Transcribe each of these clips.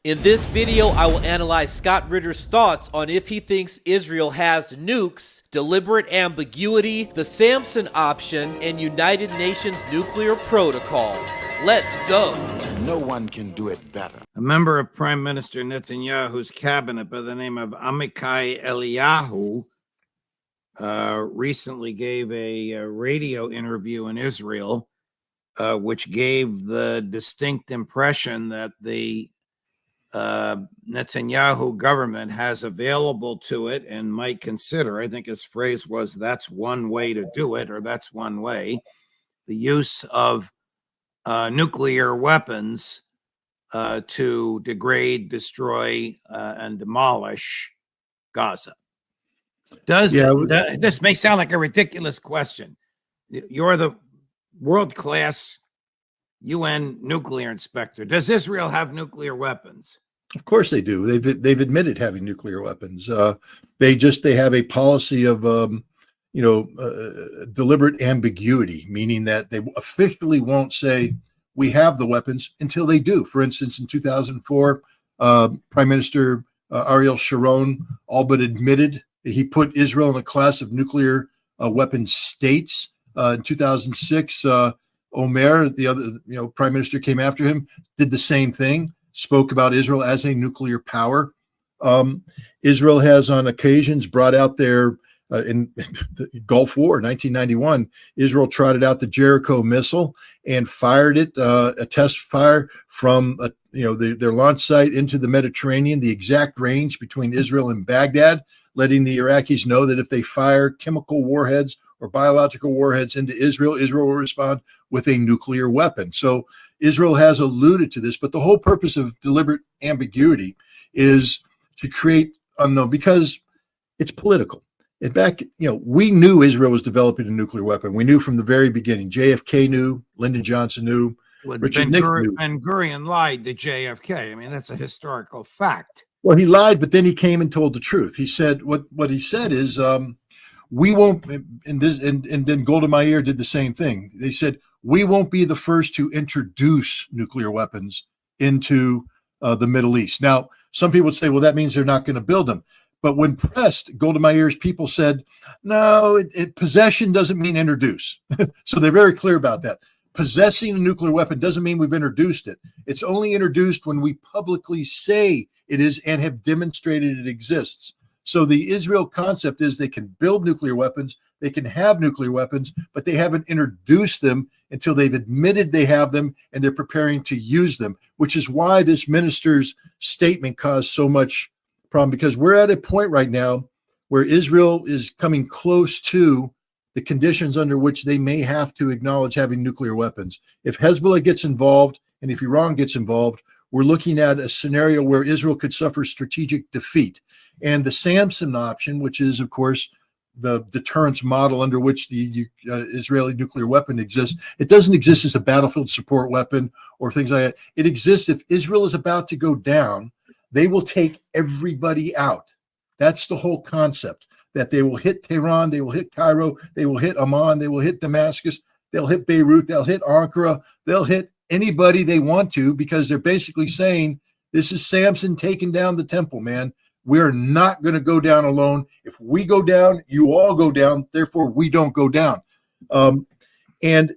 In this video, I will analyze Scott Ritter's thoughts on if he thinks Israel has nukes, deliberate ambiguity, the Samson option, and United Nations nuclear protocol. Let's go. No one can do it better. A member of Prime Minister Netanyahu's cabinet by the name of Amichai Eliyahu recently gave a radio interview in Israel, which gave the distinct impression that the Netanyahu government has available to it and might consider, I think his phrase was, that's one way to do it, or that's one way, the use of nuclear weapons to degrade, destroy, and demolish Gaza. This may sound like a ridiculous question. You're the world-class UN nuclear inspector. Does Israel have nuclear weapons? Of course they do. They've admitted having nuclear weapons. They have a policy of deliberate ambiguity, meaning that they officially won't say we have the weapons until they do. For instance, in 2004, Prime Minister Ariel Sharon all but admitted that he put Israel in a class of nuclear weapons states. In 2006, Omer, the other prime minister, came after him, did the same thing, spoke about Israel as a nuclear power. Israel has on occasions brought out their in the Gulf War, 1991, Israel trotted out the Jericho missile and fired it, a test fire from their launch site into the Mediterranean, the exact range between Israel and Baghdad, letting the Iraqis know that if they fire chemical warheads or biological warheads into Israel, Israel will respond with a nuclear weapon. So Israel has alluded to this, but the whole purpose of deliberate ambiguity is to create unknown, because it's political. And back, we knew Israel was developing a nuclear weapon. We knew from the very beginning. JFK knew, Lyndon Johnson knew, Richard Nixon knew. Ben-Gurion lied to JFK. I mean, that's a historical fact. Well, he lied, but then he came and told the truth. He said, what he said is, we won't, and then Golda Meir did the same thing. They said, we won't be the first to introduce nuclear weapons into the Middle East. Now, some people would say, well, that means they're not going to build them. But when pressed, Golda Meir's people said, no, possession doesn't mean introduce. So they're very clear about that. Possessing a nuclear weapon doesn't mean we've introduced it. It's only introduced when we publicly say it is and have demonstrated it exists. So the Israel concept is they can build nuclear weapons, they can have nuclear weapons, but they haven't introduced them until they've admitted they have them and they're preparing to use them, which is why this minister's statement caused so much problem, because we're at a point right now where Israel is coming close to the conditions under which they may have to acknowledge having nuclear weapons. If Hezbollah gets involved and if Iran gets involved, we're looking at a scenario where Israel could suffer strategic defeat. And the Samson option, which is, of course, the deterrence model under which the Israeli nuclear weapon exists, it doesn't exist as a battlefield support weapon or things like that. It exists if Israel is about to go down, they will take everybody out. That's the whole concept, that they will hit Tehran, they will hit Cairo, they will hit Amman, they will hit Damascus, they'll hit Beirut, they'll hit Ankara, they'll hit anybody they want to, because they're basically saying, this is Samson taking down the temple, man. We're not going to go down alone. If we go down, you all go down. Therefore, we don't go down. And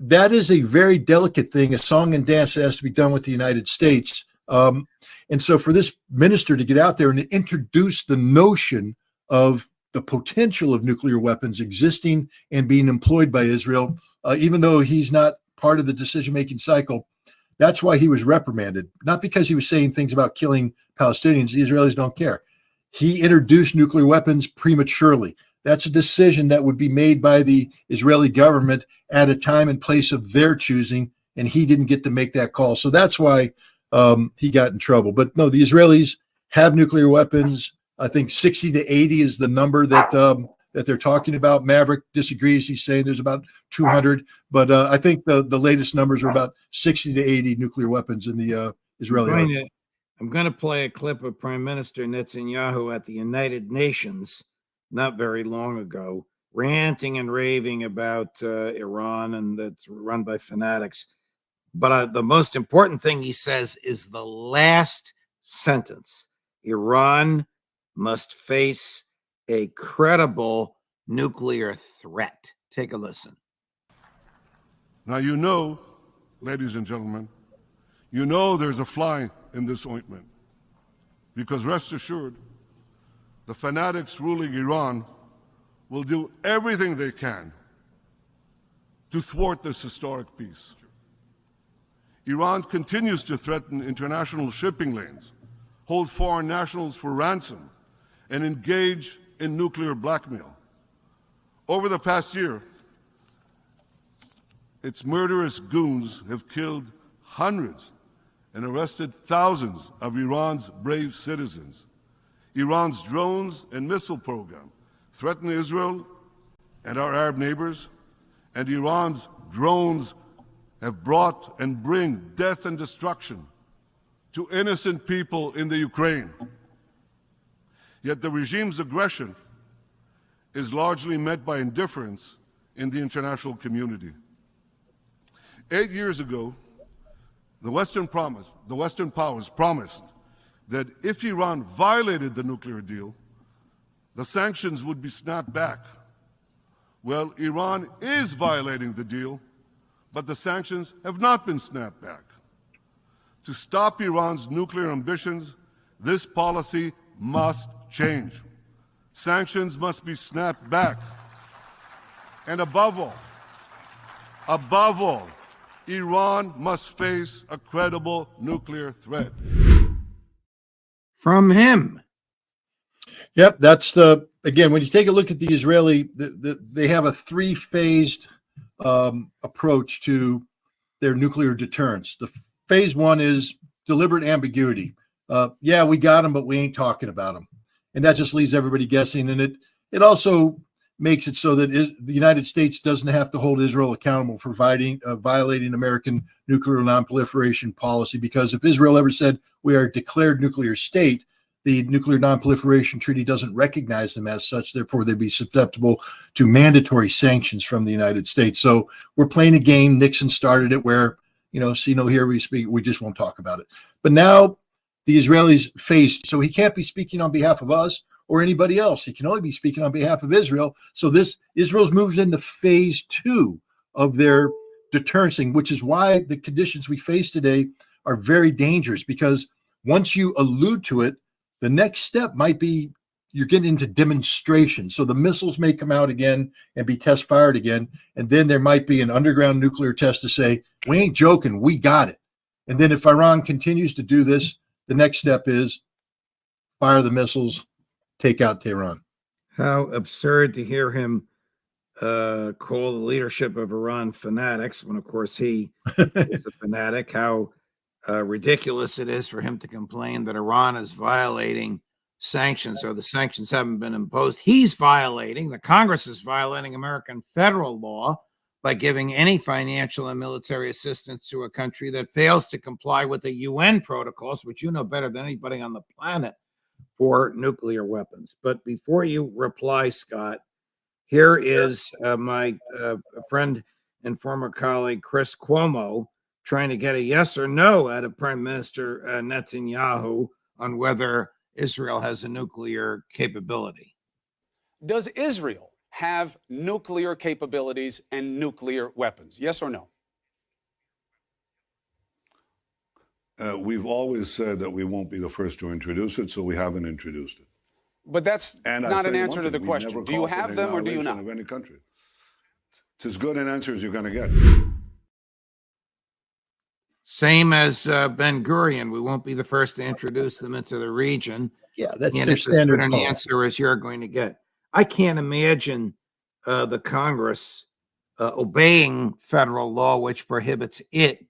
that is a very delicate thing, a song and dance that has to be done with the United States. And so for this minister to get out there and introduce the notion of the potential of nuclear weapons existing and being employed by Israel, even though he's not part of the decision-making cycle, that's why he was reprimanded. Not because he was saying things about killing Palestinians. The Israelis don't care. He introduced nuclear weapons prematurely. That's a decision that would be made by the Israeli government at a time and place of their choosing, and he didn't get to make that call. So that's why he got in trouble. But no, the Israelis have nuclear weapons. I think 60 to 80 is the number that they're talking about. Maverick disagrees. He's saying there's about 200, but I think the latest numbers are about 60 to 80 nuclear weapons in the Israeli army. I'm going to play a clip of Prime Minister Netanyahu at the United Nations not very long ago, ranting and raving about Iran, and that's run by fanatics. But the most important thing he says is the last sentence. Iran must face a credible nuclear threat. Take a listen. Now, you know, ladies and gentlemen, you know there's a fly in this ointment, because rest assured, the fanatics ruling Iran will do everything they can to thwart this historic peace. Iran continues to threaten international shipping lanes, hold foreign nationals for ransom, and engage in nuclear blackmail. Over the past year, its murderous goons have killed hundreds and arrested thousands of Iran's brave citizens. Iran's drones and missile program threaten Israel and our Arab neighbors, and Iran's drones have brought and bring death and destruction to innocent people in the Ukraine. Yet the regime's aggression is largely met by indifference in the international community. 8 years ago, the Western powers promised that if Iran violated the nuclear deal, the sanctions would be snapped back. Well, Iran is violating the deal, but the sanctions have not been snapped back. To stop Iran's nuclear ambitions, this policy must change. Sanctions must be snapped back. And above all, Iran must face a credible nuclear threat. From him. Yep, that's again, when you take a look at the Israeli, they have a three-phased approach to their nuclear deterrence. The phase one is deliberate ambiguity. Yeah, we got them, but we ain't talking about them. And that just leaves everybody guessing. And it also makes it so that the United States doesn't have to hold Israel accountable for violating American nuclear nonproliferation policy, because if Israel ever said we are a declared nuclear state, the Nuclear Nonproliferation Treaty doesn't recognize them as such. Therefore, they'd be susceptible to mandatory sanctions from the United States. So we're playing a game. Nixon started it where, see, no, here we speak. We just won't talk about it. But now the Israelis faced, so he can't be speaking on behalf of us or anybody else. He can only be speaking on behalf of Israel. So Israel's moved into phase two of their deterrencing, which is why the conditions we face today are very dangerous, because once you allude to it, the next step might be you're getting into demonstration. So the missiles may come out again and be test fired again. And then there might be an underground nuclear test to say, we ain't joking, we got it. And then if Iran continues to do this, the next step is fire the missiles, take out Tehran. How absurd to hear him call the leadership of Iran fanatics when, of course, he is a fanatic. How ridiculous it is for him to complain that Iran is violating sanctions, or the sanctions haven't been imposed. He's violating, the Congress is violating American federal law by giving any financial and military assistance to a country that fails to comply with the UN protocols, which you know better than anybody on the planet, for nuclear weapons. But before you reply, Scott, here is my friend and former colleague Chris Cuomo trying to get a yes or no out of Prime Minister Netanyahu on whether Israel has a nuclear capability. Does Israel have nuclear capabilities and nuclear weapons? Yes or no? We've always said that we won't be the first to introduce it, so we haven't introduced it. But that's not an answer to the question. Do you have them or do you not? Of any country. It's as good an answer as you're going to get. Same as Ben Gurion, we won't be the first to introduce them into the region. Yeah, that's and their it's as standard good an policy. answer as you're going to get. I can't imagine the Congress obeying federal law, which prohibits it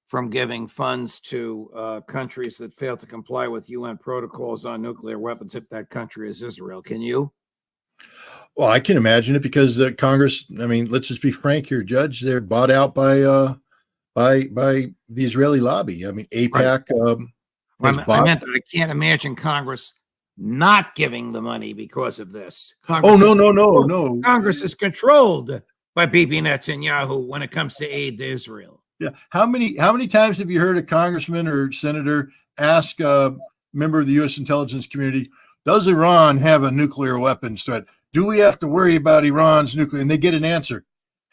from giving funds to countries that fail to comply with UN protocols on nuclear weapons, if that country is Israel. Can you? Well, I can imagine it, because the Congress, I mean, let's just be frank here, Judge, they're bought out by the Israeli lobby. I mean, AIPAC. Right. I meant that I can't imagine Congress not giving the money because of this. Congress No. Congress is controlled by Bibi Netanyahu when it comes to aid to Israel. Yeah. How many times have you heard a congressman or senator ask a member of the U.S. intelligence community, does Iran have a nuclear weapons threat? Do we have to worry about Iran's nuclear? And they get an answer.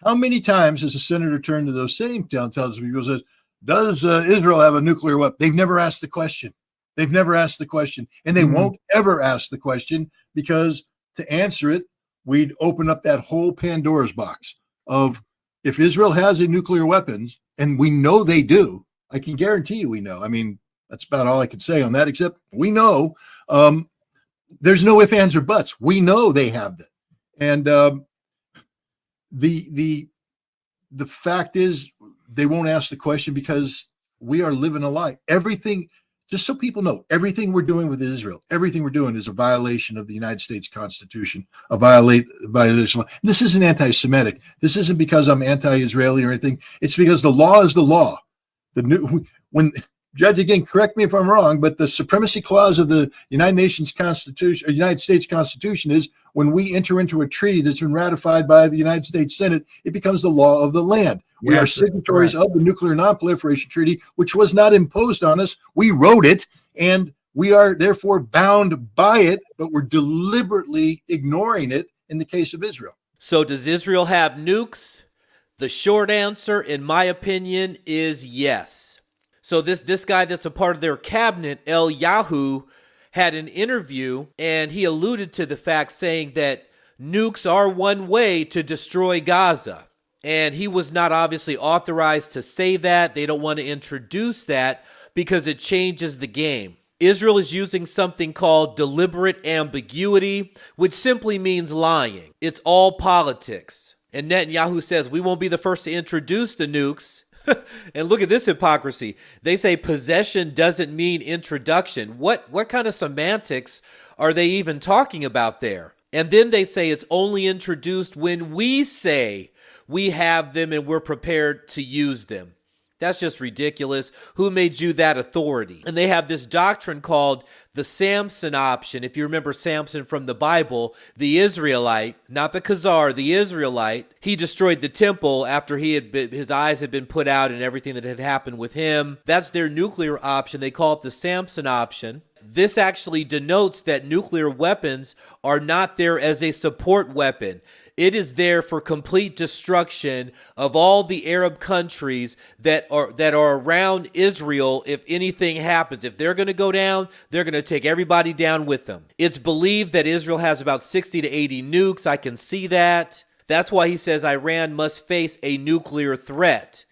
How many times has a senator turned to those same intelligence people and says, does Israel have a nuclear weapon? They've never asked the question. They've never asked the question. And they won't ever ask the question, because to answer it, we'd open up that whole Pandora's box of, if Israel has a nuclear weapons, and we know they do, I can guarantee you we know. I mean, that's about all I could say on that, except we know. There's no ifs, ands, or buts. We know they have that. And the fact is, they won't ask the question because we are living a lie. Everything, just so people know, everything we're doing with Israel, everything we're doing is a violation of the United States Constitution, a violation. This isn't anti-Semitic. This isn't because I'm anti-Israeli or anything. It's because the law is the law. When Judge, again, correct me if I'm wrong, but the supremacy clause of the United Nations Constitution, or United States Constitution, is when we enter into a treaty that's been ratified by the United States Senate, it becomes the law of the land. We are signatories of the Nuclear Non-Proliferation Treaty, which was not imposed on us. We wrote it, and we are therefore bound by it, but we're deliberately ignoring it in the case of Israel. So does Israel have nukes? The short answer, in my opinion, is yes. So this guy that's a part of their cabinet, Eliyahu, had an interview, and he alluded to the fact, saying that nukes are one way to destroy Gaza. And he was not obviously authorized to say that. They don't want to introduce that because it changes the game. Israel is using something called deliberate ambiguity, which simply means lying. It's all politics. And Netanyahu says, we won't be the first to introduce the nukes. And look at this hypocrisy. They say possession doesn't mean introduction. What kind of semantics are they even talking about there? And then they say it's only introduced when we say we have them and we're prepared to use them. That's just ridiculous. Who made you that authority? And they have this doctrine called the Samson option. If you remember Samson from the Bible, the Israelite, not the Khazar, the Israelite, he destroyed the temple after his eyes had been put out and everything that had happened with him. That's their nuclear option. They call it the Samson option. This actually denotes that nuclear weapons are not there as a support weapon. It is there for complete destruction of all the Arab countries that are around Israel. If anything happens, if they're going to go down, they're going to take everybody down with them. It's believed that Israel has about 60 to 80 nukes. I can see that. That's why he says Iran must face a nuclear threat.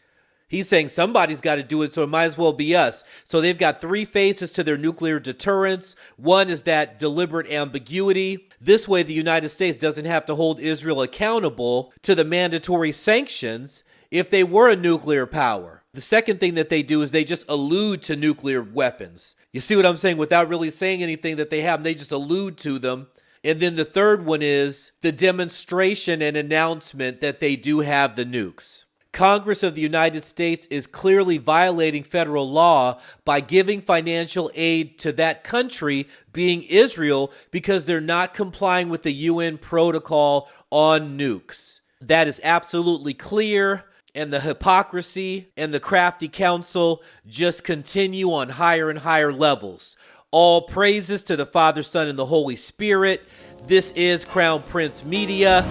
He's saying somebody's got to do it, so it might as well be us. So they've got three phases to their nuclear deterrence. One is that deliberate ambiguity. This way, the United States doesn't have to hold Israel accountable to the mandatory sanctions if they were a nuclear power. The second thing that they do is they just allude to nuclear weapons. You see what I'm saying? Without really saying anything that they have, they just allude to them. And then the third one is the demonstration and announcement that they do have the nukes. Congress of the United States is clearly violating federal law by giving financial aid to that country, being Israel, because they're not complying with the UN protocol on nukes. That is absolutely clear, and the hypocrisy and the crafty counsel just continue on higher and higher levels. All praises to the Father, Son, and the Holy Spirit. This is Crown Prince Media.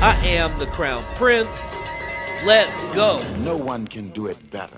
I am the Crown Prince. Let's go. No one can do it better.